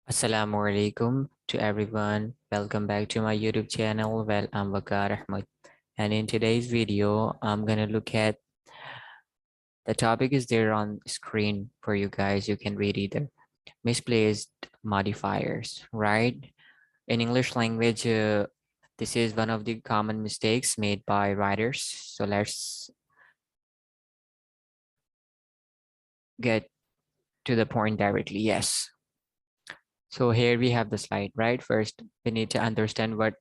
Assalamu alaikum to everyone. Welcome back to my YouTube channel. Well, I'm Waqar Ahmed, and in today's video, I'm gonna look at the topic is there on screen for you guys. You can read either misplaced modifiers, right? In English language, this is one of the common mistakes made by writers. So let's get to the point directly. Yes. So here we have the slide, right? First, we need to understand what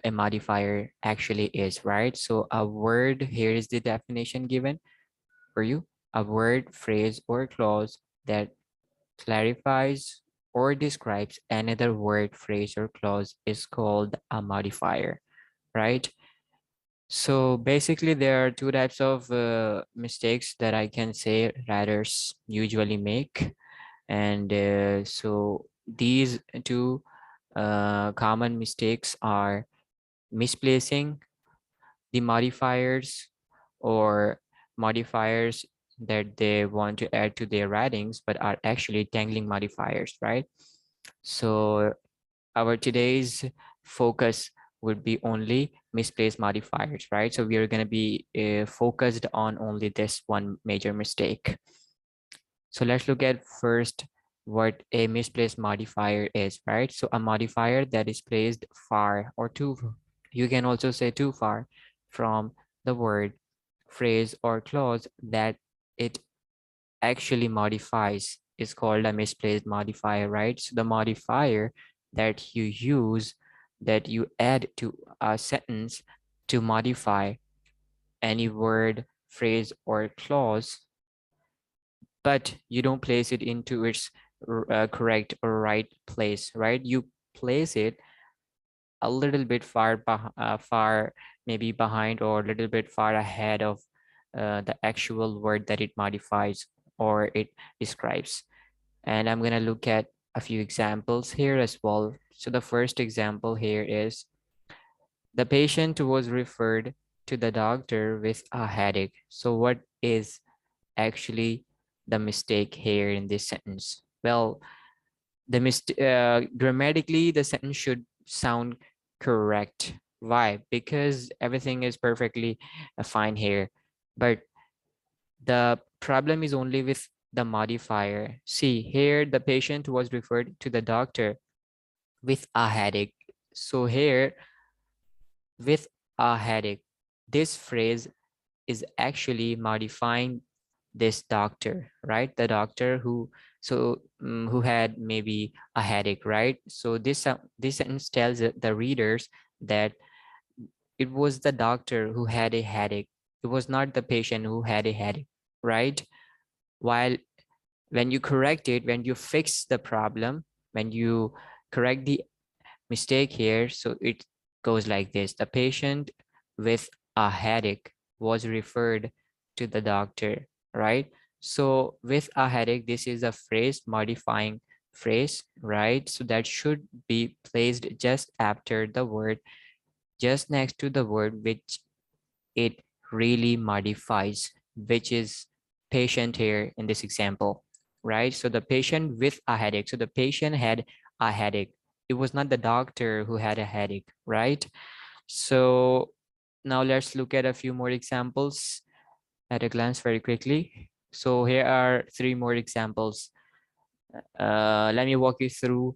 a modifier actually is, right? So a word, here is the definition given for you. A word, phrase, or clause that clarifies or describes another word, phrase, or clause is called a modifier, right? So basically there are two types of mistakes that I can say writers usually make. And so these two common mistakes are misplacing the modifiers or modifiers that they want to add to their writings, but are actually tangling modifiers, right? So our today's focus would be only misplaced modifiers, right? So we are going to be focused on only this one major mistake. So let's look at first what a misplaced modifier is, right? So a modifier that is placed far or too, you can also say too far from the word, phrase, or clause that it actually modifies is called a misplaced modifier, right? So the modifier that you use, that you add to a sentence to modify any word, phrase, or clause, but you don't place it into its correct or right place, right? You place it a little bit far maybe behind or a little bit far ahead of the actual word that it modifies or it describes. And I'm going to look at a few examples here as well. So the first example here is the patient was referred to the doctor with a headache. So what is actually the mistake here in this sentence? Well, grammatically, the sentence should sound correct. Why? Because everything is perfectly fine here. But the problem is only with the modifier. See, here the patient was referred to the doctor with a headache. So here, with a headache, this phrase is actually modifying this doctor, right? The doctor who who had maybe a headache, right? So this sentence tells the readers that it was the doctor who had a headache. It was not the patient who had a headache, right? While when you correct it, when you fix the problem, when you correct the mistake here, so it goes like this: the patient with a headache was referred to the doctor, right? So with a headache, this is a phrase, modifying phrase, right? So that should be placed just after the word, just next to the word which it really modifies, which is patient here in this example, right? So the patient with a headache. So the patient had a headache. It was not the doctor who had a headache, right? So now let's look at a few more examples at a glance very quickly. So here are three more examples. Let me walk you through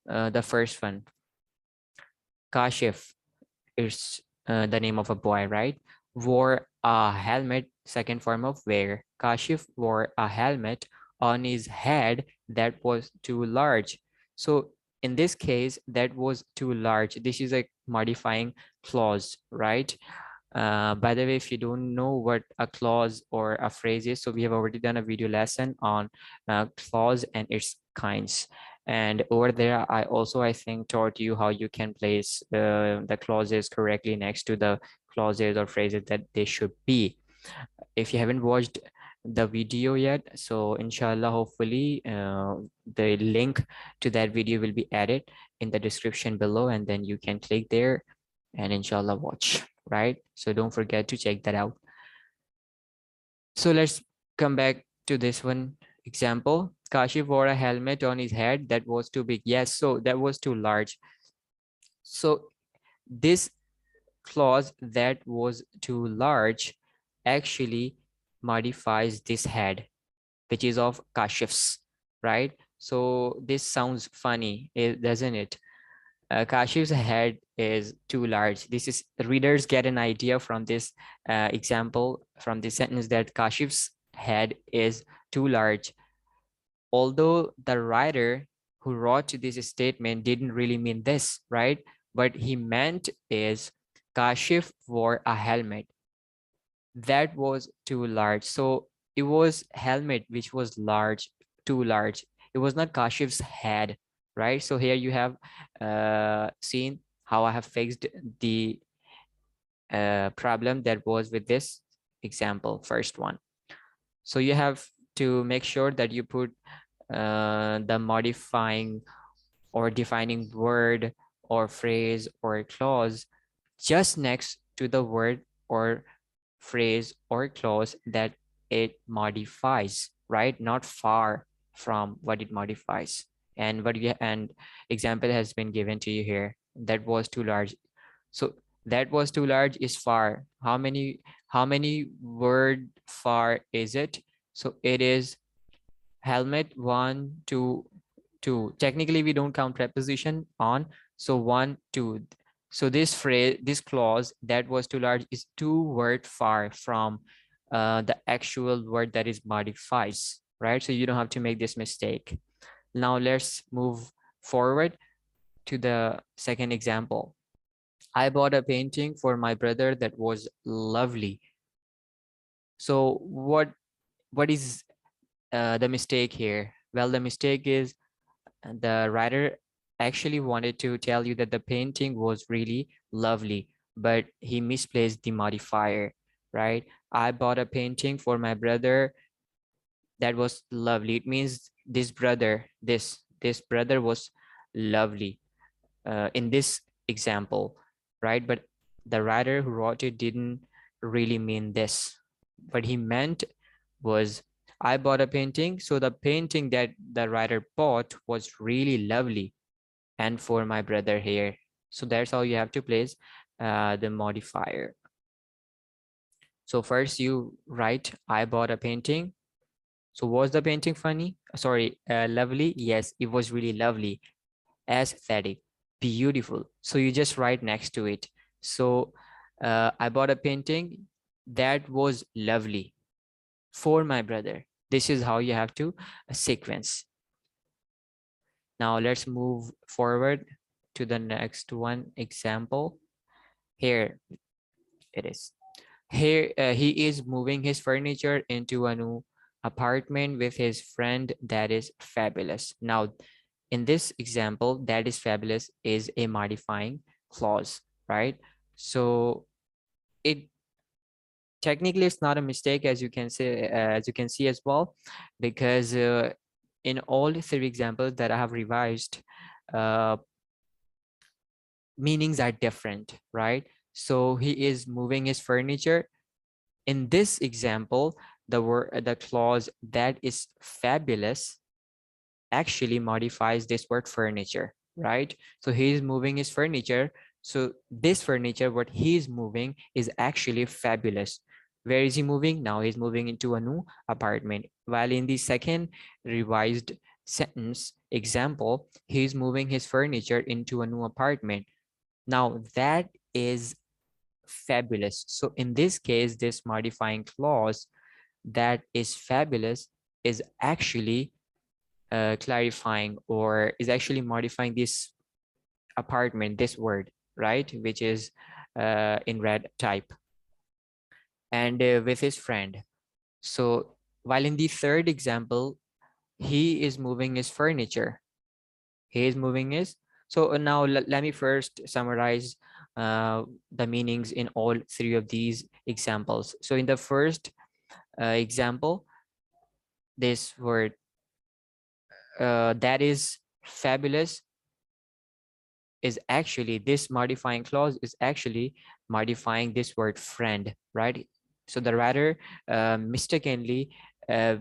the first one. Kashif is the name of a boy, right? Wore a helmet, second form of wear. Kashif wore a helmet on his head that was too large. So in this case, that was too large. This is a modifying clause, right? By the way, if you don't know what a clause or a phrase is, so we have already done a video lesson on clause and its kinds. And over there, I think taught you how you can place the clauses correctly next to the clauses or phrases that they should be. If you haven't watched the video yet, so inshallah, hopefully the link to that video will be added in the description below, and then you can click there and inshallah watch, right? So don't forget to check that out. So let's come back to this one example, Kashif wore a helmet on his head that was too big. Yes, so that was too large. So this clause, that was too large, actually modifies this head, which is of Kashif's, right? So this sounds funny, doesn't it? Kashif's head is too large. This is, readers get an idea from this example, from this sentence, that Kashif's head is too large. Although the writer who wrote this statement didn't really mean this, right? What he meant is Kashif wore a helmet that was too large. So it was helmet which was large, too large. It was not Kashif's head, right? So here you have seen how I have fixed the problem that was with this example, first one. So you have to make sure that you put the modifying or defining word or phrase or clause just next to the word or phrase or clause that it modifies, right? Not far from what it modifies. And what you, and example has been given to you here. That was too large. So that was too large is far. How many word far is it? So it is helmet, one, two, two. Technically, we don't count preposition on. So one, two. So this phrase, this clause, that was too large, is two word far from the actual word that is modifies, right? So you don't have to make this mistake. Now let's move forward to the second example. I bought a painting for my brother that was lovely. So what is the mistake here? Well, the mistake is the writer actually wanted to tell you that the painting was really lovely, but he misplaced the modifier, right? I bought a painting for my brother that was lovely. It means this brother, this brother was lovely in this example, right? But the writer who wrote it didn't really mean this. What he meant was, I bought a painting, so the painting that the writer bought was really lovely, and for my brother here. So that's how you have to place the modifier. So first you write, I bought a painting. So was the painting funny? Sorry, lovely? Yes, it was really lovely. Aesthetic, beautiful. So you just write next to it. So I bought a painting that was lovely for my brother. This is how you have to sequence. Now let's move forward to the next one example. Here it is. Here he is moving his furniture into a new apartment with his friend that is fabulous. Now in this example, that is fabulous is a modifying clause, right? So it technically it's not a mistake, as you can say, as you can see as well, because in all three examples that I have revised, uh, meanings are different, right? So he is moving his furniture. In this example, the clause that is fabulous actually modifies this word furniture, right? So he is moving his furniture. So this furniture, what he is moving is actually fabulous. Where is he moving? Now he's moving into a new apartment. While in the second revised sentence example, he's moving his furniture into a new apartment. Now that is fabulous. So in this case, this modifying clause that is fabulous is actually clarifying, or is actually modifying this apartment, this word, right? Which is in red type, and with his friend. So while in the third example, he is moving his furniture. He is moving his. So now let me first summarize the meanings in all three of these examples. So in the first example, this word that is fabulous is actually, this modifying clause is actually modifying this word friend, right? So the writer mistakenly uh,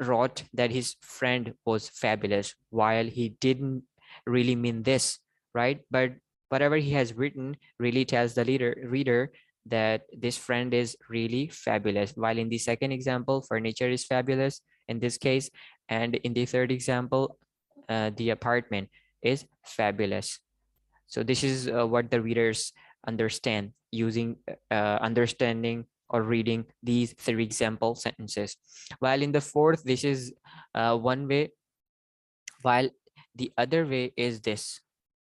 wrote that his friend was fabulous while he didn't really mean this, right? But whatever he has written really tells the reader that this friend is really fabulous. While in the second example, furniture is fabulous in this case, and in the third example, the apartment is fabulous. So this is what the readers understand using understanding or reading these three example sentences. While in the fourth, this is one way, while the other way is this,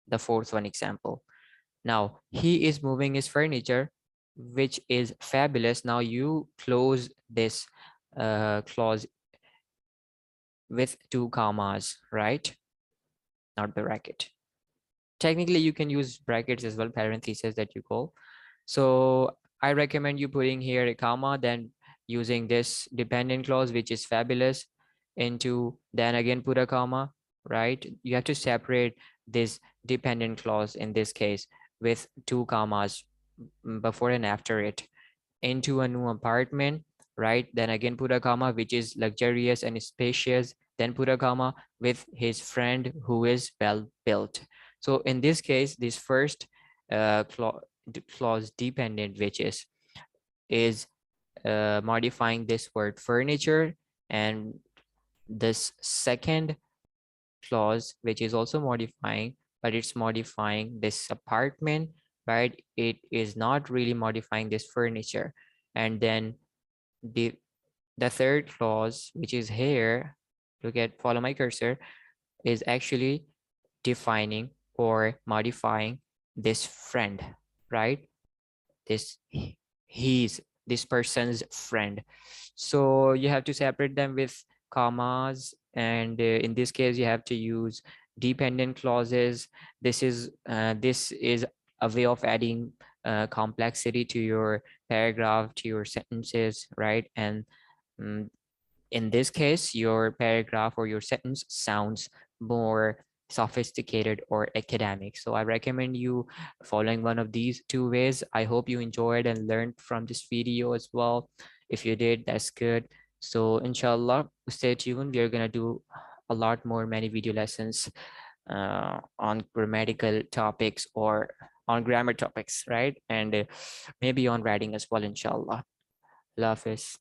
the fourth one example. Now, he is moving his furniture, which is fabulous. Now you close this clause with two commas, right? Not the bracket. Technically, you can use brackets as well, parentheses that you call. So I recommend you putting here a comma, then using this dependent clause, which is fabulous, into, then again put a comma, right? You have to separate this dependent clause in this case with two commas before and after it, into a new apartment, right? Then again put a comma, which is luxurious and spacious, then put a comma with his friend who is well built. So in this case, this first clause dependent, which is modifying this word furniture, and this second clause, which is also modifying, but it's modifying this apartment, right? It is not really modifying this furniture. And then the the third clause, which is here, look at, follow my cursor, is actually defining or modifying this friend, right? This he's this person's friend. So you have to separate them with commas, and in this case you have to use dependent clauses. This is a way of adding complexity to your paragraph, to your sentences, right? And mm, in this case, your paragraph or your sentence sounds more sophisticated or academic. So I recommend you following one of these two ways. I hope you enjoyed and learned from this video as well. If you did, that's good. So inshallah, stay tuned. We are going to do a lot more many video lessons on grammatical topics or on grammar topics, right? And maybe on writing as well, inshallah. Allah Hafiz.